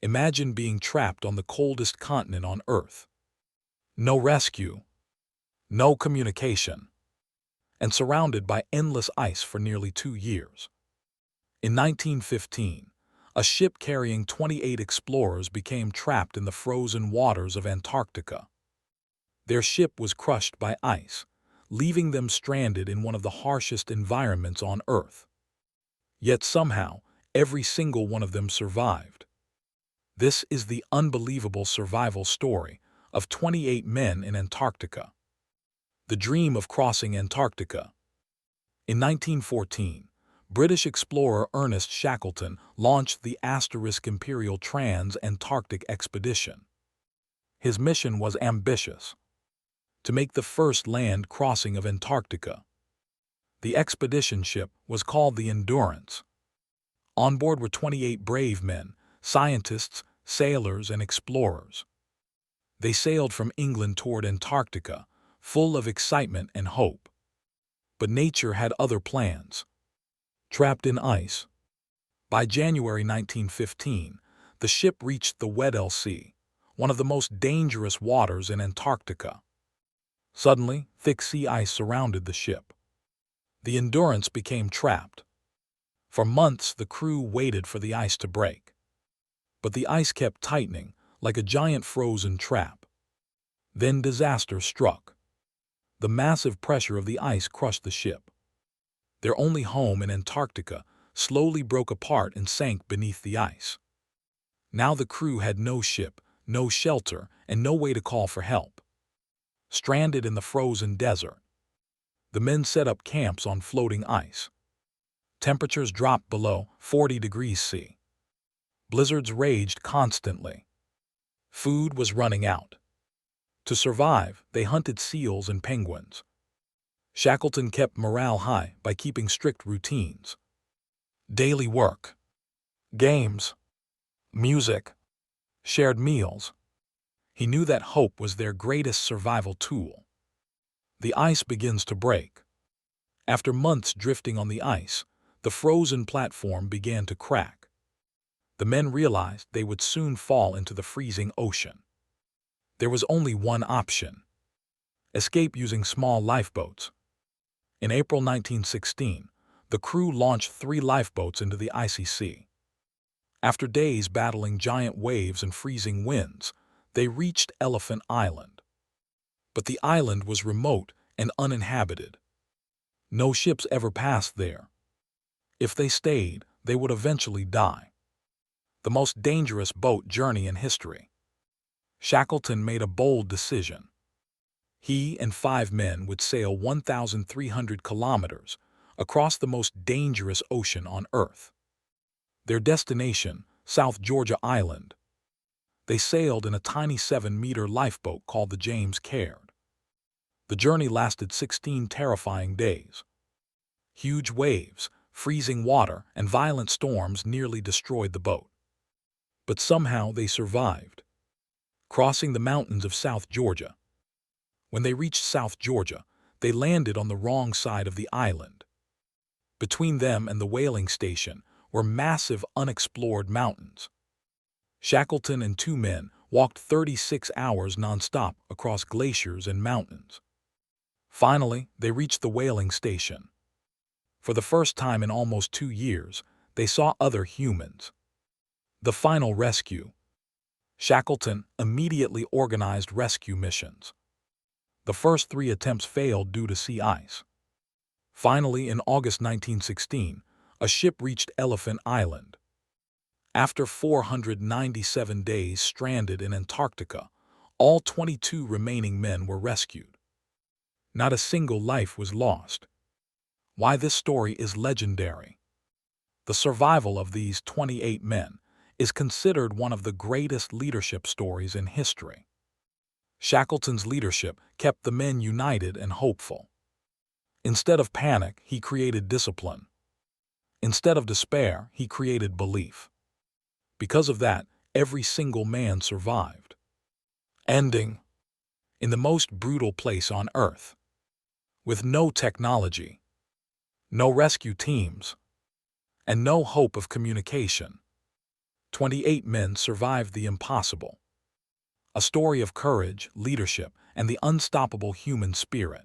Imagine being trapped on the coldest continent on Earth. No rescue, no communication, and surrounded by endless ice for nearly 2 years. In 1915, a ship carrying 28 explorers became trapped in the frozen waters of Antarctica. Their ship was crushed by ice, leaving them stranded in one of the harshest environments on Earth. Yet somehow, every single one of them survived. This is the unbelievable survival story of 28 men in Antarctica. The dream of crossing Antarctica. In 1914, British explorer Ernest Shackleton launched the Imperial Trans-Antarctic Expedition. His mission was ambitious: to make the first land crossing of Antarctica. The expedition ship was called the Endurance. On board were 28 brave men, scientists, sailors, and explorers. They sailed from England toward Antarctica, full of excitement and hope. But nature had other plans. Trapped in ice. By January 1915, the ship reached the Weddell Sea, one of the most dangerous waters in Antarctica. Suddenly, thick sea ice surrounded the ship. The Endurance became trapped. For months, the crew waited for the ice to break. But the ice kept tightening, like a giant frozen trap. Then disaster struck. The massive pressure of the ice crushed the ship. Their only home in Antarctica slowly broke apart and sank beneath the ice. Now the crew had no ship, no shelter, and no way to call for help. Stranded in the frozen desert, the men set up camps on floating ice. Temperatures dropped below 40 degrees C. Blizzards raged constantly. Food was running out. To survive, they hunted seals and penguins. Shackleton kept morale high by keeping strict routines. Daily work, games, music, shared meals. He knew that hope was their greatest survival tool. The ice begins to break. After months drifting on the ice, the frozen platform began to crack. The men realized they would soon fall into the freezing ocean. There was only one option: escape using small lifeboats. In April 1916, the crew launched 3 lifeboats into the icy sea. After days battling giant waves and freezing winds, they reached Elephant Island. But the island was remote and uninhabited. No ships ever passed there. If they stayed, they would eventually die. The most dangerous boat journey in history. Shackleton made a bold decision. He and 5 men would sail 1,300 kilometers across the most dangerous ocean on Earth. Their destination, South Georgia Island. They sailed in a tiny 7-meter lifeboat called the James Caird. The journey lasted 16 terrifying days. Huge waves, freezing water, and violent storms nearly destroyed the boat. But somehow they survived, crossing the mountains of South Georgia. When they reached South Georgia, they landed on the wrong side of the island. Between them and the whaling station were massive unexplored mountains. Shackleton and 2 men walked 36 hours nonstop across glaciers and mountains. Finally, they reached the whaling station. For the first time in almost 2 years, they saw other humans. The final rescue. Shackleton immediately organized rescue missions. The first 3 attempts failed due to sea ice. Finally, in August 1916, a ship reached Elephant Island. After 497 days stranded in Antarctica, all 22 remaining men were rescued. Not a single life was lost. Why this story is legendary? The survival of these 28 men is considered one of the greatest leadership stories in history. Shackleton's leadership kept the men united and hopeful. Instead of panic, he created discipline. Instead of despair, he created belief. Because of that, every single man survived. Ending. In the most brutal place on Earth. With no technology, no rescue teams, and no hope of communication. 28 men survived the impossible. A story of courage, leadership, and the unstoppable human spirit.